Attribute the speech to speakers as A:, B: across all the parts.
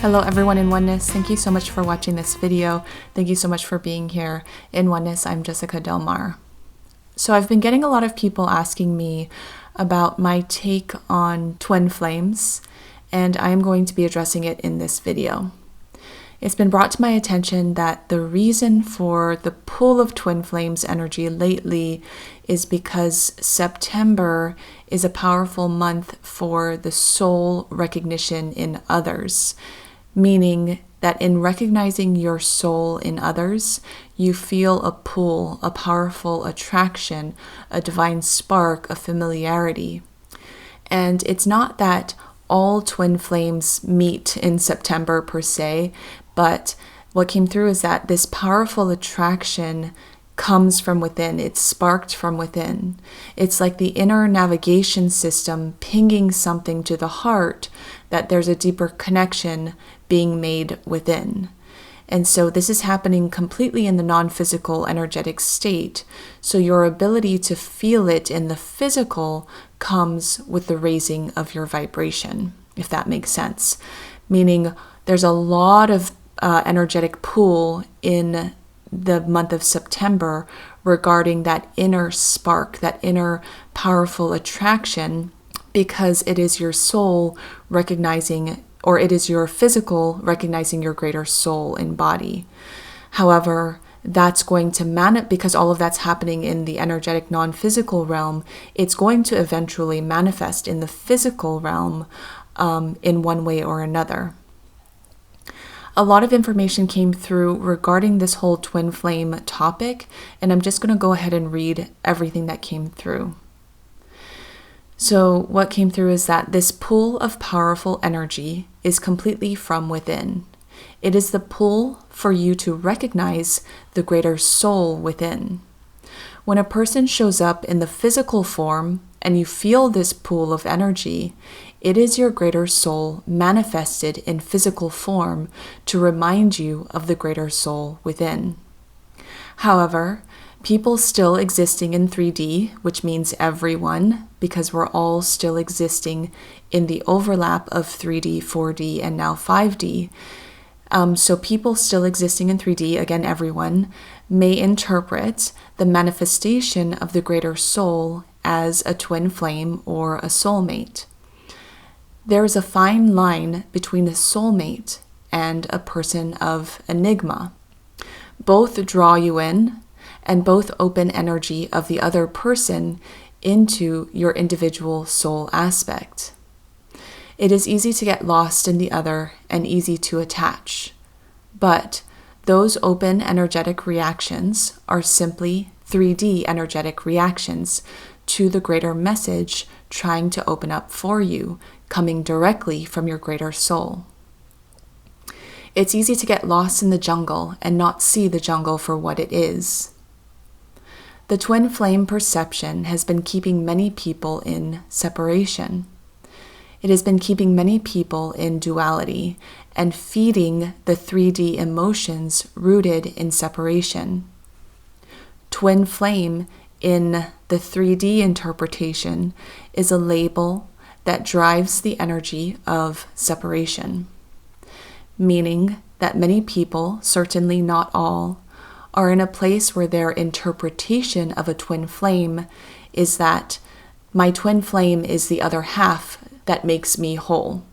A: Hello everyone in Oneness. Thank you so much for watching this video. Thank you so much for being here. In Oneness, I'm Jessica Delmar. So I've been getting a lot of people asking me about my take on twin flames, and I am going to be addressing it in this video. It's been brought to my attention that the reason for the pull of twin flames energy lately is because September is a powerful month for the soul recognition in others, meaning that in recognizing your soul in others, you feel a pull, a powerful attraction, a divine spark, a familiarity. And it's not that all twin flames meet in September per se, but what came through is that this powerful attraction comes from within. It's sparked from within. It's like the inner navigation system pinging something to the heart that there's a deeper connection being made within. And so this is happening completely in the non-physical energetic state. So your ability to feel it in the physical comes with the raising of your vibration, if that makes sense. Meaning there's a lot of energetic pull in the month of September regarding that inner spark, that inner powerful attraction, because it is your soul recognizing, or it is your physical recognizing your greater soul in body. However, that's going to because all of that's happening in the energetic non-physical realm, it's going to eventually manifest in the physical realm in one way or another. A lot of information came through regarding this whole twin flame topic, and I'm just going to go ahead and read everything that came through. So what came through is that this pull of powerful energy is completely from within. It is the pull for you to recognize the greater soul within. When a person shows up in the physical form and you feel this pool of energy, it is your greater soul manifested in physical form to remind you of the greater soul within. However, people still existing in 3D, which means everyone, because we're all still existing in the overlap of 3D, 4D, and now 5D. So people still existing in 3D, again everyone, may interpret the manifestation of the greater soul as a twin flame or a soulmate. There is a fine line between a soulmate and a person of enigma. Both draw you in, and both open energy of the other person into your individual soul aspect. It is easy to get lost in the other and easy to attach, but those open energetic reactions are simply 3D energetic reactions to the greater message trying to open up for you, coming directly from your greater soul. It's easy to get lost in the jungle and not see the jungle for what it is. The twin flame perception has been keeping many people in separation. It has been keeping many people in duality and feeding the 3D emotions rooted in separation. Twin flame in the 3D interpretation is a label that drives the energy of separation, meaning that many people, certainly not all, are in a place where their interpretation of a twin flame is that my twin flame is the other half that makes me whole.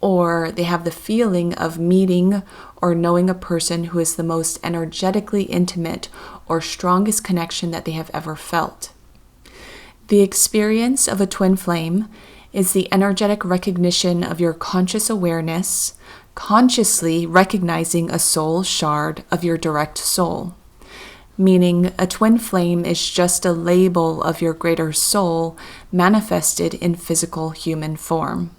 A: Or they have the feeling of meeting or knowing a person who is the most energetically intimate or strongest connection that they have ever felt. The experience of a twin flame is the energetic recognition of your conscious awareness, consciously recognizing a soul shard of your direct soul. Meaning a twin flame is just a label of your greater soul manifested in physical human form.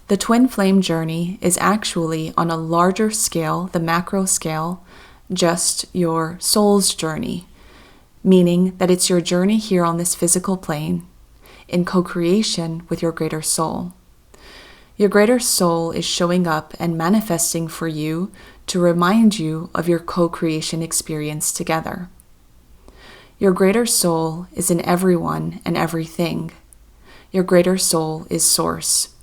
A: The twin flame journey is actually on a larger scale, the macro scale, just your soul's journey, meaning that it's your journey here on this physical plane in co-creation with your greater soul. Your greater soul is showing up and manifesting for you to remind you of your co-creation experience together. Your greater soul is in everyone and everything. Your greater soul is source.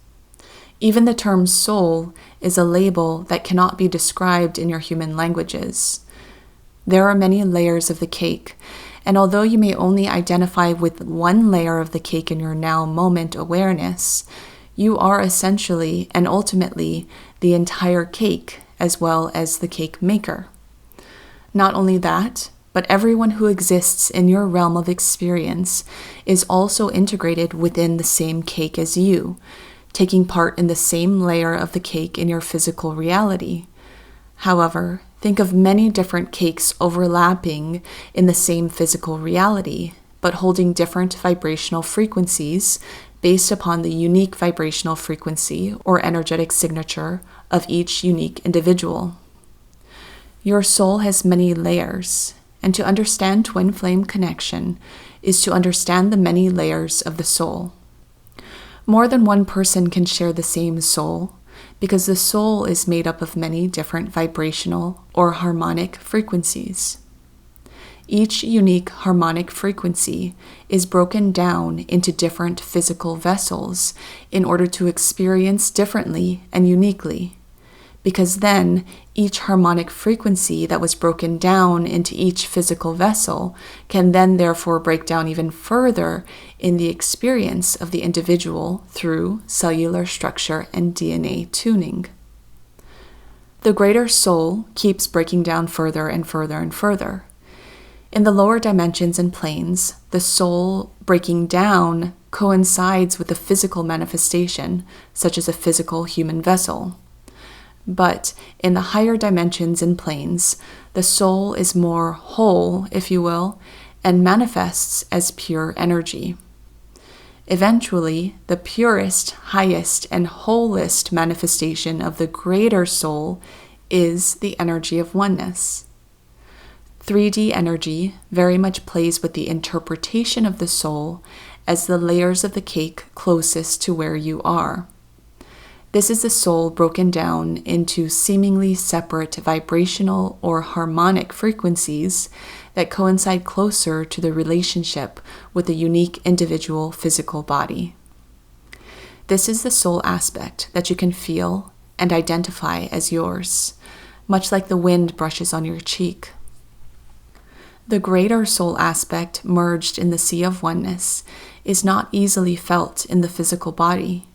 A: Even the term soul is a label that cannot be described in your human languages. There are many layers of the cake, and although you may only identify with one layer of the cake in your now moment awareness, you are essentially and ultimately the entire cake as well as the cake maker. Not only that, but everyone who exists in your realm of experience is also integrated within the same cake as you, taking part in the same layer of the cake in your physical reality. However, think of many different cakes overlapping in the same physical reality, but holding different vibrational frequencies based upon the unique vibrational frequency or energetic signature of each unique individual. Your soul has many layers, and to understand twin flame connection is to understand the many layers of the soul. More than one person can share the same soul, because the soul is made up of many different vibrational or harmonic frequencies. Each unique harmonic frequency is broken down into different physical vessels in order to experience differently and uniquely, because then each harmonic frequency that was broken down into each physical vessel can then therefore break down even further in the experience of the individual through cellular structure and DNA tuning. The greater soul keeps breaking down further and further and further. In the lower dimensions and planes, the soul breaking down coincides with the physical manifestation, such as a physical human vessel. But in the higher dimensions and planes, the soul is more whole, if you will, and manifests as pure energy. Eventually, the purest, highest, and wholest manifestation of the greater soul is the energy of oneness. 3D energy very much plays with the interpretation of the soul as the layers of the cake closest to where you are. This is the soul broken down into seemingly separate vibrational or harmonic frequencies that coincide closer to the relationship with the unique individual physical body. This is the soul aspect that you can feel and identify as yours, much like the wind brushes on your cheek. The greater soul aspect merged in the sea of oneness is not easily felt in the physical body,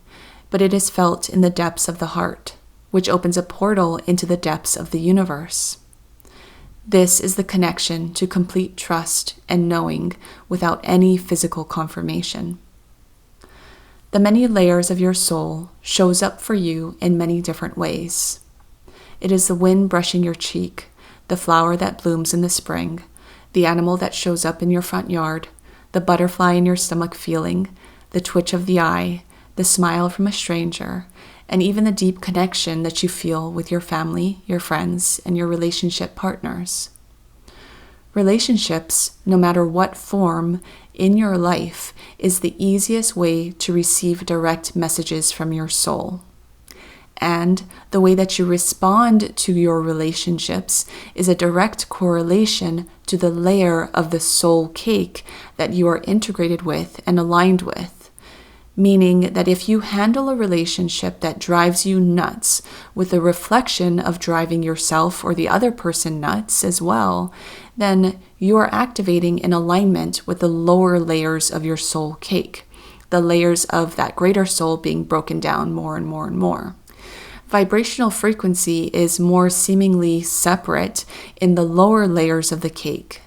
A: but it is felt in the depths of the heart, which opens a portal into the depths of the universe. This is the connection to complete trust and knowing without any physical confirmation. The many layers of your soul shows up for you in many different ways. It is the wind brushing your cheek, the flower that blooms in the spring, the animal that shows up in your front yard, the butterfly in your stomach feeling, the twitch of the eye, the smile from a stranger, and even the deep connection that you feel with your family, your friends, and your relationship partners. Relationships, no matter what form in your life, is the easiest way to receive direct messages from your soul. And the way that you respond to your relationships is a direct correlation to the layer of the soul cake that you are integrated with and aligned with. Meaning that if you handle a relationship that drives you nuts with a reflection of driving yourself or the other person nuts as well, then you are activating in alignment with the lower layers of your soul cake, the layers of that greater soul being broken down more and more and more. Vibrational frequency is more seemingly separate in the lower layers of the cake.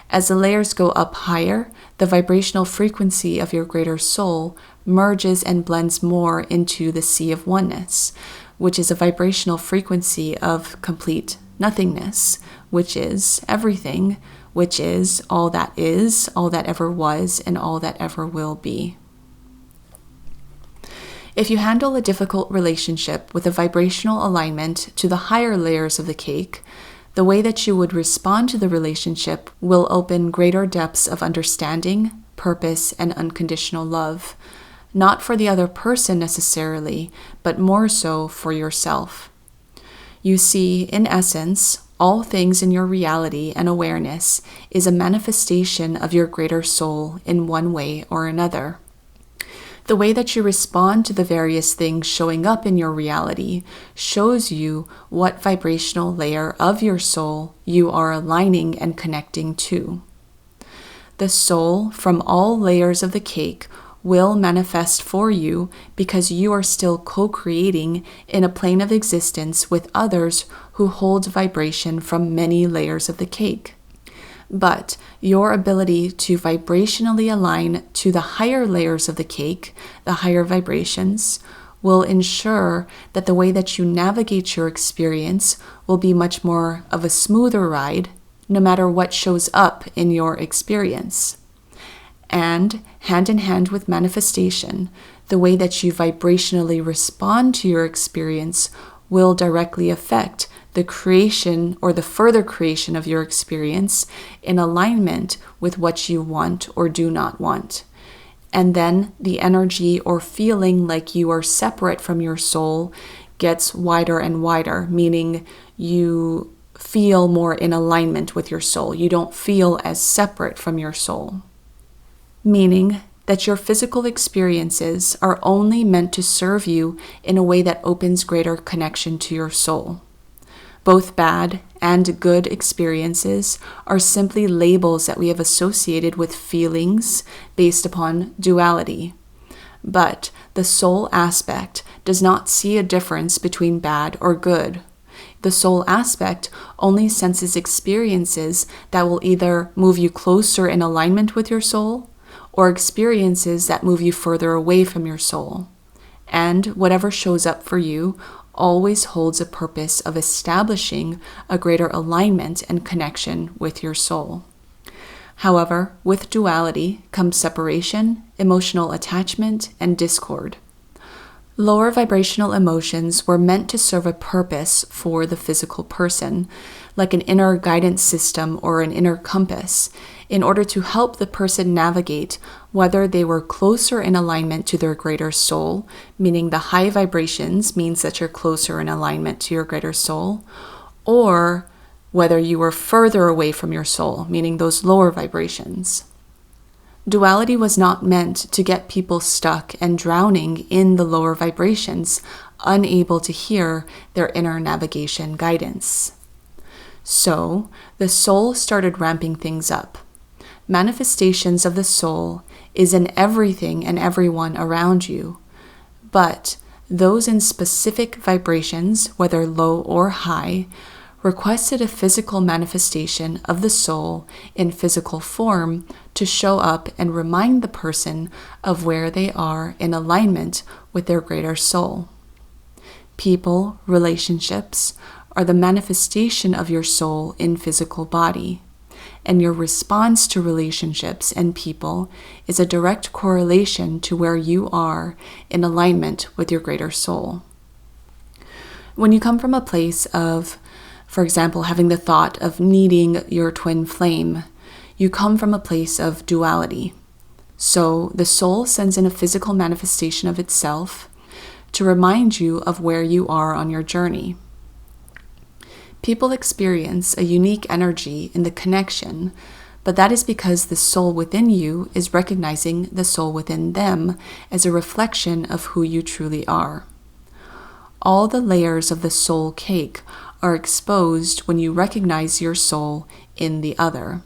A: As the layers go up higher, the vibrational frequency of your greater soul merges and blends more into the sea of oneness, which is a vibrational frequency of complete nothingness, which is everything, which is all that ever was, and all that ever will be. If you handle a difficult relationship with a vibrational alignment to the higher layers of the cake, the way that you would respond to the relationship will open greater depths of understanding, purpose, and unconditional love, not for the other person necessarily, but more so for yourself. You see, in essence, all things in your reality and awareness is a manifestation of your greater soul in one way or another. The way that you respond to the various things showing up in your reality shows you what vibrational layer of your soul you are aligning and connecting to. The soul from all layers of the cake will manifest for you because you are still co-creating in a plane of existence with others who hold vibration from many layers of the cake. But your ability to vibrationally align to the higher layers of the cake, the higher vibrations, will ensure that the way that you navigate your experience will be much more of a smoother ride, no matter what shows up in your experience. And hand in hand with manifestation, the way that you vibrationally respond to your experience will directly affect the creation or the further creation of your experience in alignment with what you want or do not want. And then the energy or feeling like you are separate from your soul gets wider and wider, meaning you feel more in alignment with your soul. You don't feel as separate from your soul. Meaning that your physical experiences are only meant to serve you in a way that opens greater connection to your soul. Both bad and good experiences are simply labels that we have associated with feelings based upon duality. But the soul aspect does not see a difference between bad or good. The soul aspect only senses experiences that will either move you closer in alignment with your soul or experiences that move you further away from your soul. And whatever shows up for you always holds a purpose of establishing a greater alignment and connection with your soul. However, with duality comes separation, emotional attachment, and discord. Lower vibrational emotions were meant to serve a purpose for the physical person, like an inner guidance system or an inner compass, in order to help the person navigate whether they were closer in alignment to their greater soul, meaning the high vibrations means that you're closer in alignment to your greater soul, or whether you were further away from your soul, meaning those lower vibrations. Duality was not meant to get people stuck and drowning in the lower vibrations, unable to hear their inner navigation guidance. So, the soul started ramping things up. Manifestations of the soul is in everything and everyone around you, but those in specific vibrations, whether low or high, requested a physical manifestation of the soul in physical form to show up and remind the person of where they are in alignment with their greater soul. People, relationships, are the manifestation of your soul in physical body, and your response to relationships and people is a direct correlation to where you are in alignment with your greater soul. When you come from a place of, for example, having the thought of needing your twin flame, you come from a place of duality. So the soul sends in a physical manifestation of itself to remind you of where you are on your journey. People experience a unique energy in the connection, but that is because the soul within you is recognizing the soul within them as a reflection of who you truly are. All the layers of the soul cake are exposed when you recognize your soul in the other.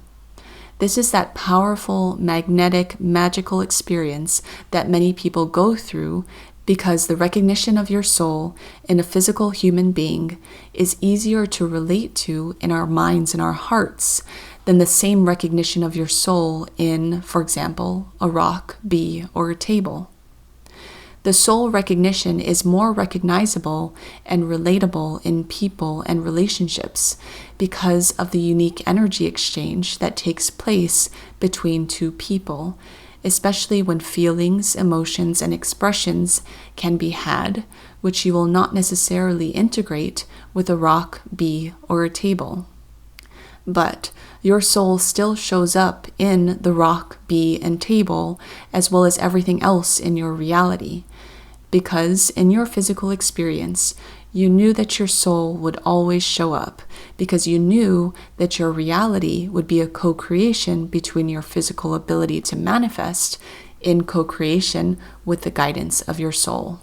A: This is that powerful, magnetic, magical experience that many people go through because the recognition of your soul in a physical human being is easier to relate to in our minds and our hearts than the same recognition of your soul in, for example, a rock, bee, or a table. The soul recognition is more recognizable and relatable in people and relationships because of the unique energy exchange that takes place between two people, especially when feelings, emotions, and expressions can be had, which you will not necessarily integrate with a rock, bee, or a table. But your soul still shows up in the rock, bee, and table, as well as everything else in your reality, because in your physical experience, you knew that your soul would always show up, because you knew that your reality would be a co-creation between your physical ability to manifest in co-creation with the guidance of your soul.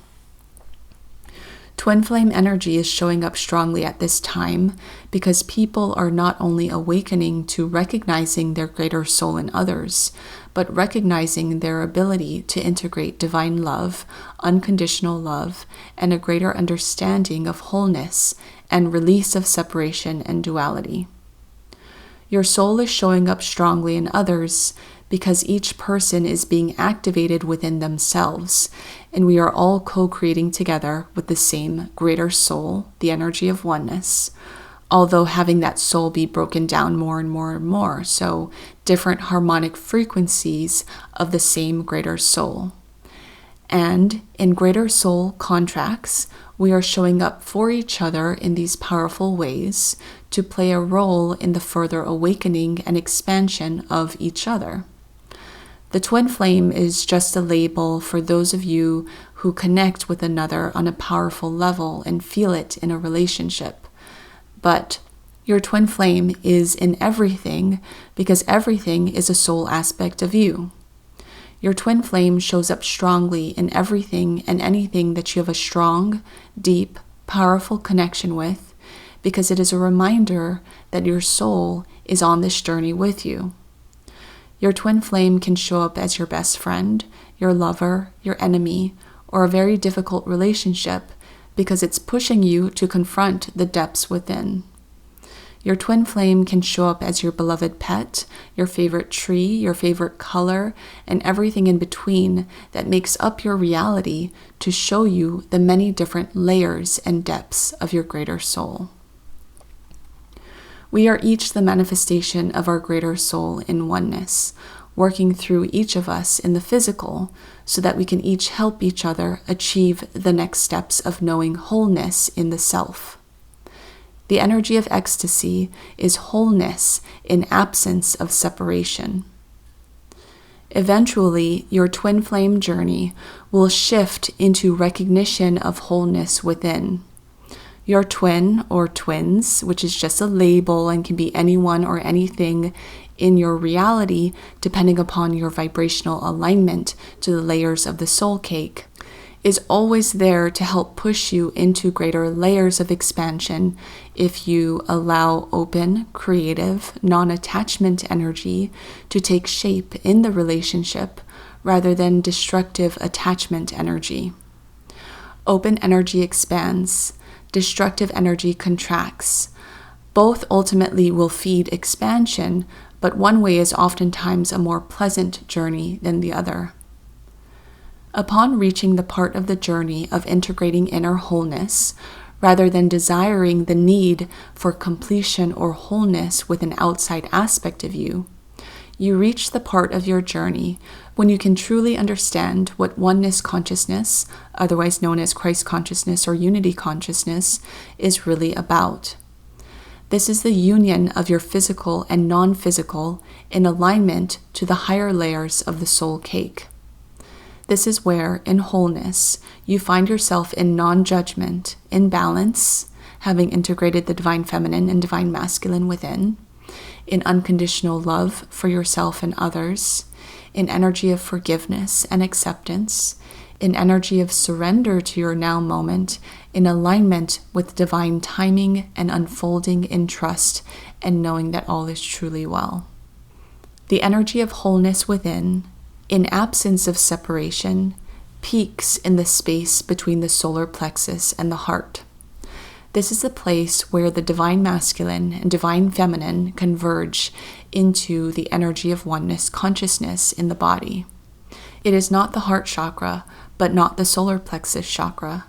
A: Twin flame energy is showing up strongly at this time because people are not only awakening to recognizing their greater soul in others, but recognizing their ability to integrate divine love, unconditional love, and a greater understanding of wholeness and release of separation and duality. Your soul is showing up strongly in others because each person is being activated within themselves, and we are all co-creating together with the same greater soul, the energy of oneness, although having that soul be broken down more and more and more, so different harmonic frequencies of the same greater soul. And in greater soul contracts, we are showing up for each other in these powerful ways to play a role in the further awakening and expansion of each other. The twin flame is just a label for those of you who connect with another on a powerful level and feel it in a relationship. But your twin flame is in everything because everything is a soul aspect of you. Your twin flame shows up strongly in everything and anything that you have a strong, deep, powerful connection with because it is a reminder that your soul is on this journey with you. Your twin flame can show up as your best friend, your lover, your enemy, or a very difficult relationship because it's pushing you to confront the depths within. Your twin flame can show up as your beloved pet, your favorite tree, your favorite color, and everything in between that makes up your reality to show you the many different layers and depths of your greater soul. We are each the manifestation of our greater soul in oneness, working through each of us in the physical so that we can each help each other achieve the next steps of knowing wholeness in the self. The energy of ecstasy is wholeness in absence of separation. Eventually, your twin flame journey will shift into recognition of wholeness within. Your twin or twins, which is just a label and can be anyone or anything in your reality depending upon your vibrational alignment to the layers of the soul cake, is always there to help push you into greater layers of expansion if you allow open, creative, non-attachment energy to take shape in the relationship rather than destructive attachment energy. Open energy expands. Destructive energy contracts. Both ultimately will feed expansion, but one way is oftentimes a more pleasant journey than the other. Upon reaching the part of the journey of integrating inner wholeness, rather than desiring the need for completion or wholeness with an outside aspect of you, you reach the part of your journey when you can truly understand what oneness consciousness, otherwise known as Christ consciousness or unity consciousness, is really about. This is the union of your physical and non-physical in alignment to the higher layers of the soul cake. This is where, in wholeness, you find yourself in non-judgment, in balance, having integrated the divine feminine and divine masculine within, in unconditional love for yourself and others, in energy of forgiveness and acceptance, in energy of surrender to your now moment, in alignment with divine timing and unfolding in trust and knowing that all is truly well. The energy of wholeness within, in absence of separation, peaks in the space between the solar plexus and the heart. This is the place where the divine masculine and divine feminine converge into the energy of oneness consciousness in the body. It is not the heart chakra, but not the solar plexus chakra.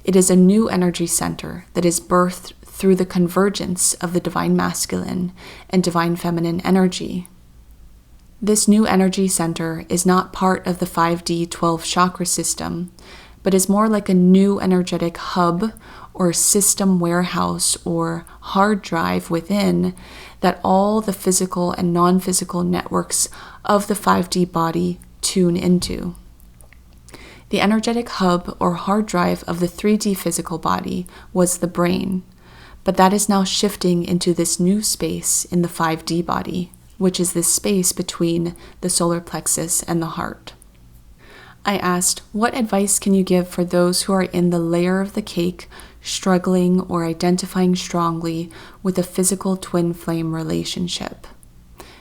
A: It is a new energy center that is birthed through the convergence of the divine masculine and divine feminine energy. This new energy center is not part of the 5D 12 chakra system, but is more like a new energetic hub or system warehouse or hard drive within that all the physical and non-physical networks of the 5D body tune into. The energetic hub or hard drive of the 3D physical body was the brain, but that is now shifting into this new space in the 5D body, which is this space between the solar plexus and the heart. I asked, what advice can you give for those who are in the layer of the cake, struggling or identifying strongly with a physical twin flame relationship?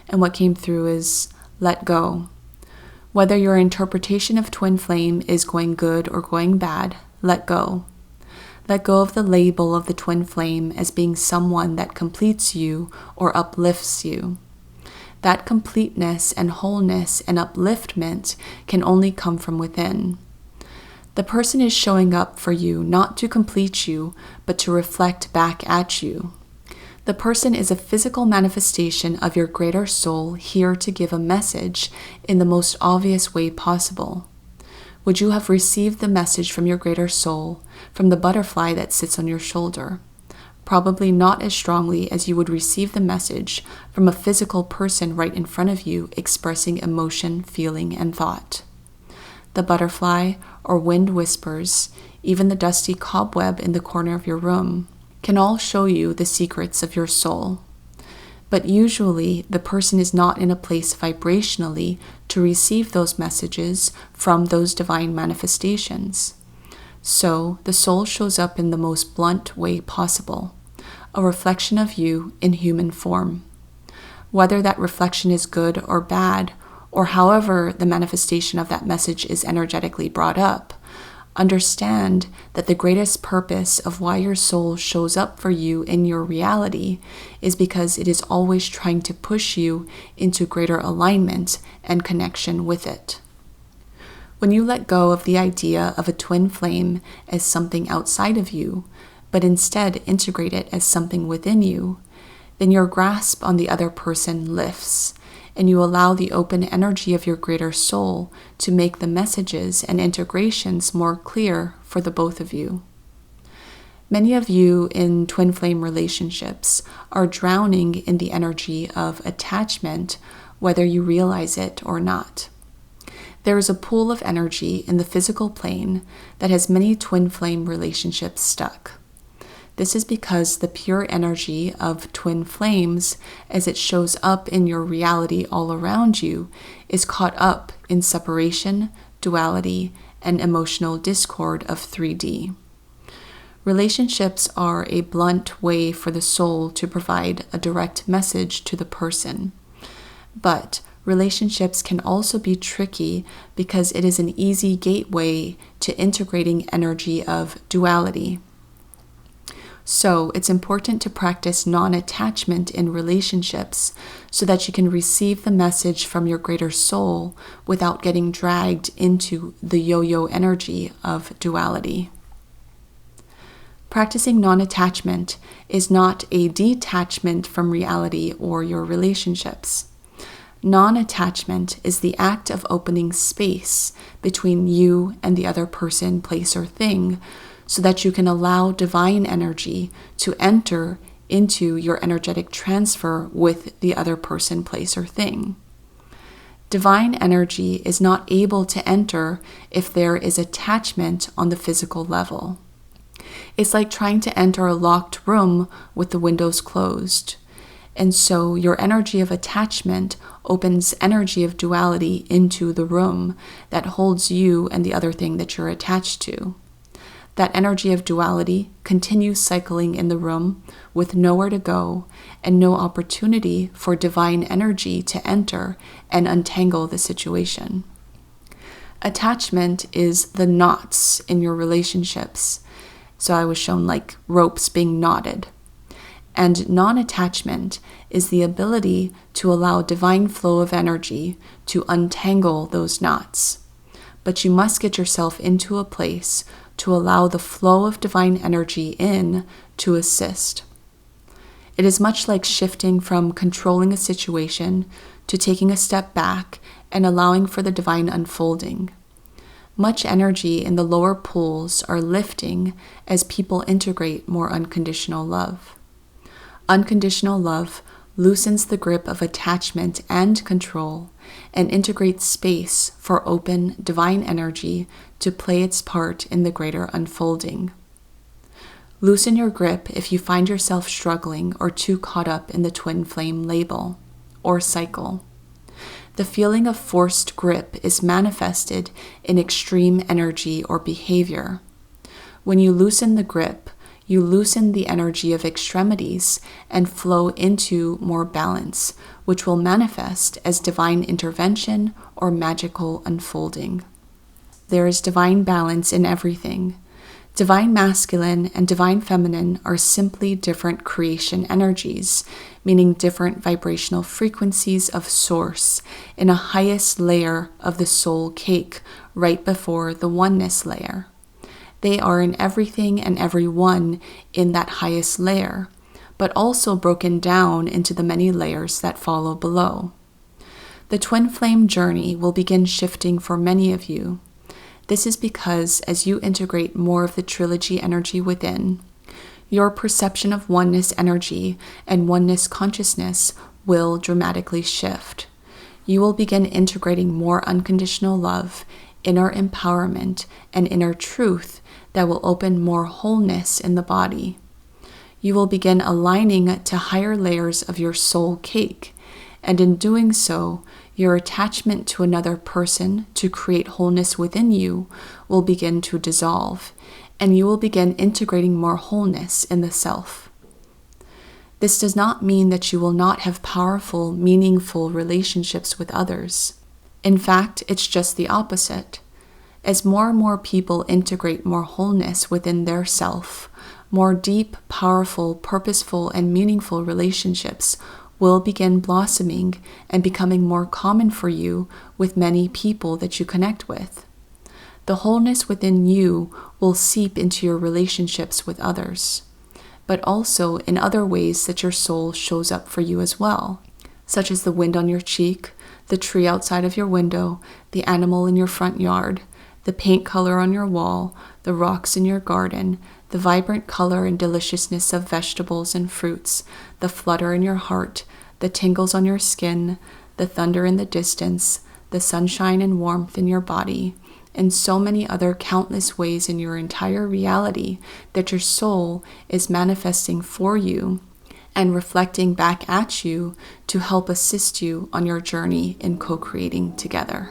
A: And what came through is, let go. Whether your interpretation of twin flame is going good or going bad, let go. Let go of the label of the twin flame as being someone that completes you or uplifts you. That completeness and wholeness and upliftment can only come from within. The person is showing up for you not to complete you, but to reflect back at you. The person is a physical manifestation of your greater soul here to give a message in the most obvious way possible. Would you have received the message from your greater soul, from the butterfly that sits on your shoulder? Probably not as strongly as you would receive the message from a physical person right in front of you expressing emotion, feeling, and thought. The butterfly or wind whispers, even the dusty cobweb in the corner of your room, can all show you the secrets of your soul. But usually the person is not in a place vibrationally to receive those messages from those divine manifestations. So the soul shows up in the most blunt way possible, a reflection of you in human form. Whether that reflection is good or bad, or however the manifestation of that message is energetically brought up, understand that the greatest purpose of why your soul shows up for you in your reality is because it is always trying to push you into greater alignment and connection with it. When you let go of the idea of a twin flame as something outside of you, but instead integrate it as something within you, then your grasp on the other person lifts, and you allow the open energy of your greater soul to make the messages and integrations more clear for the both of you. Many of you in twin flame relationships are drowning in the energy of attachment, whether you realize it or not. There is a pool of energy in the physical plane that has many twin flame relationships stuck. This is because the pure energy of twin flames, as it shows up in your reality all around you, is caught up in separation, duality, and emotional discord of 3D. Relationships are a blunt way for the soul to provide a direct message to the person. But relationships can also be tricky because it is an easy gateway to integrating energy of duality. So it's important to practice non-attachment in relationships so that you can receive the message from your greater soul without getting dragged into the yo-yo energy of duality. Practicing non-attachment is not a detachment from reality or your relationships. Non-attachment is the act of opening space between you and the other person, place, or thing, so that you can allow divine energy to enter into your energetic transfer with the other person, place, or thing. Divine energy is not able to enter if there is attachment on the physical level. It's like trying to enter a locked room with the windows closed. And so your energy of attachment opens energy of duality into the room that holds you and the other thing that you're attached to. That energy of duality continues cycling in the room with nowhere to go and no opportunity for divine energy to enter and untangle the situation. Attachment is the knots in your relationships. So I was shown like ropes being knotted. And non-attachment is the ability to allow divine flow of energy to untangle those knots. But you must get yourself into a place to allow the flow of divine energy in to assist. It is much like shifting from controlling a situation to taking a step back and allowing for the divine unfolding. Much energy in the lower pools are lifting as people integrate more unconditional love. Unconditional love loosens the grip of attachment and control and integrates space for open divine energy to play its part in the greater unfolding. Loosen your grip if you find yourself struggling or too caught up in the twin flame label or cycle. The feeling of forced grip is manifested in extreme energy or behavior. When you loosen the grip, you loosen the energy of extremities and flow into more balance, which will manifest as divine intervention or magical unfolding. There is divine balance in everything. Divine masculine and divine feminine are simply different creation energies, meaning different vibrational frequencies of source in a highest layer of the soul cake right before the oneness layer. They are in everything and everyone in that highest layer, but also broken down into the many layers that follow below. The twin flame journey will begin shifting for many of you. This is because as you integrate more of the trilogy energy within, your perception of oneness energy and oneness consciousness will dramatically shift. You will begin integrating more unconditional love, inner empowerment, and inner truth that will open more wholeness in the body. You will begin aligning to higher layers of your soul cake, and in doing so, your attachment to another person to create wholeness within you will begin to dissolve, and you will begin integrating more wholeness in the self. This does not mean that you will not have powerful, meaningful relationships with others. In fact, it's just the opposite. As more and more people integrate more wholeness within their self, more deep, powerful, purposeful, and meaningful relationships will begin blossoming and becoming more common for you with many people that you connect with. The wholeness within you will seep into your relationships with others, but also in other ways that your soul shows up for you as well, such as the wind on your cheek, the tree outside of your window, the animal in your front yard, the paint color on your wall, the rocks in your garden, the vibrant color and deliciousness of vegetables and fruits, the flutter in your heart, the tingles on your skin, the thunder in the distance, the sunshine and warmth in your body, and so many other countless ways in your entire reality that your soul is manifesting for you and reflecting back at you to help assist you on your journey in co-creating together.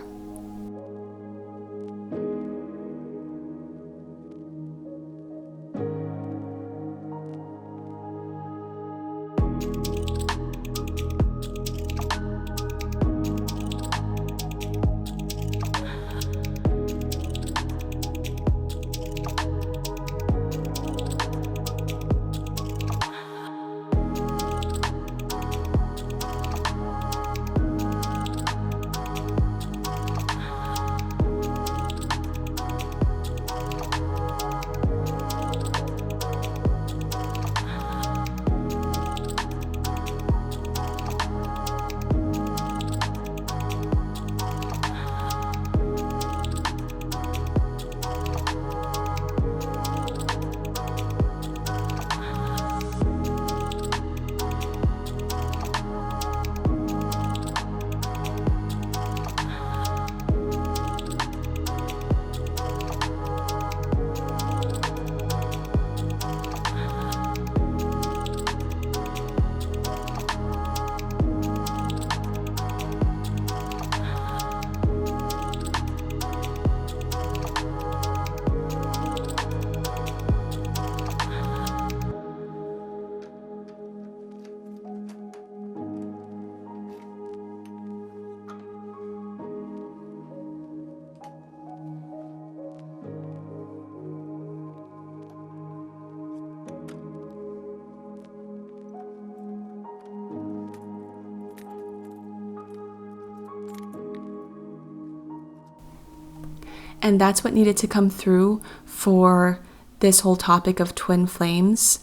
A: And that's what needed to come through for this whole topic of twin flames.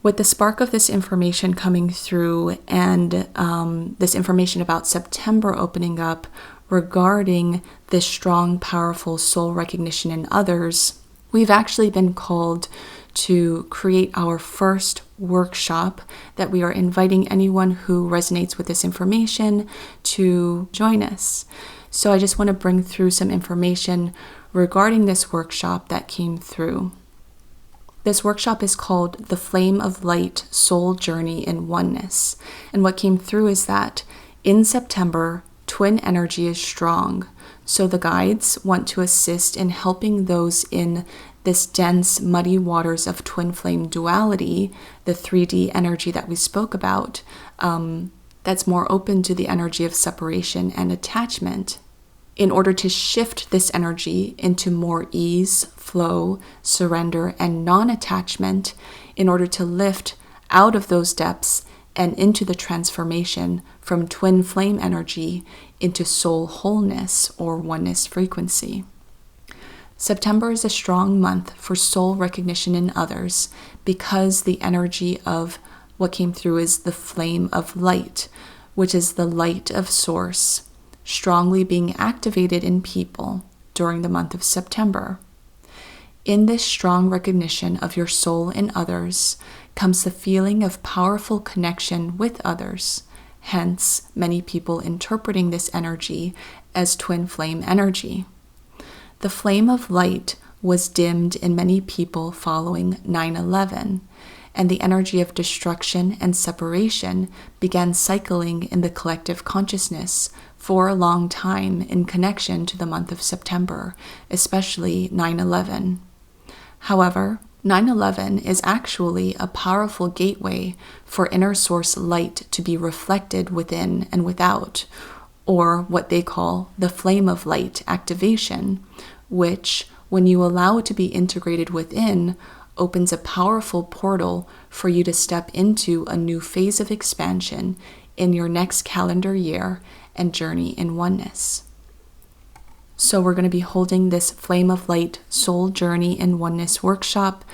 A: With the spark of this information coming through and this information about September opening up regarding this strong, powerful soul recognition in others, we've actually been called to create our first workshop that we are inviting anyone who resonates with this information to join us. So I just want to bring through some information regarding this workshop that came through. This workshop is called The Flame of Light Soul Journey in Oneness. And what came through is that in September twin energy is strong. So the guides want to assist in helping those in this dense, muddy waters of twin flame duality, the 3D energy that we spoke about, that's more open to the energy of separation and attachment, in order to shift this energy into more ease, flow, surrender, and non-attachment, in order to lift out of those depths and into the transformation from twin flame energy into soul wholeness or oneness frequency. September is a strong month for soul recognition in others because the energy of what came through is the flame of light, which is the light of source, strongly being activated in people during the month of September. In this strong recognition of your soul in others comes the feeling of powerful connection with others, hence many people interpreting this energy as twin flame energy. The flame of light was dimmed in many people following 9/11, and the energy of destruction and separation began cycling in the collective consciousness for a long time in connection to the month of September, especially 9/11. However, 9/11 is actually a powerful gateway for inner source light to be reflected within and without, or what they call the flame of light activation, which, when you allow it to be integrated within, opens a powerful portal for you to step into a new phase of expansion in your next calendar year and journey in oneness. So we're going to be holding this Flame of Light Soul Journey in Oneness workshop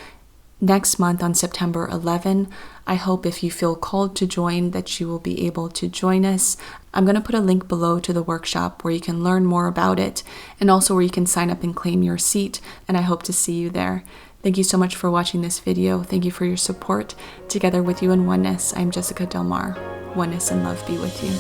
A: next month on September 11. I hope if you feel called to join that you will be able to join us. I'm going to put a link below to the workshop where you can learn more about it and also where you can sign up and claim your seat, and I hope to see you there. Thank you so much for watching this video. Thank you for your support. Together with you in Oneness, I'm Jessica Delmar. Oneness and love be with you.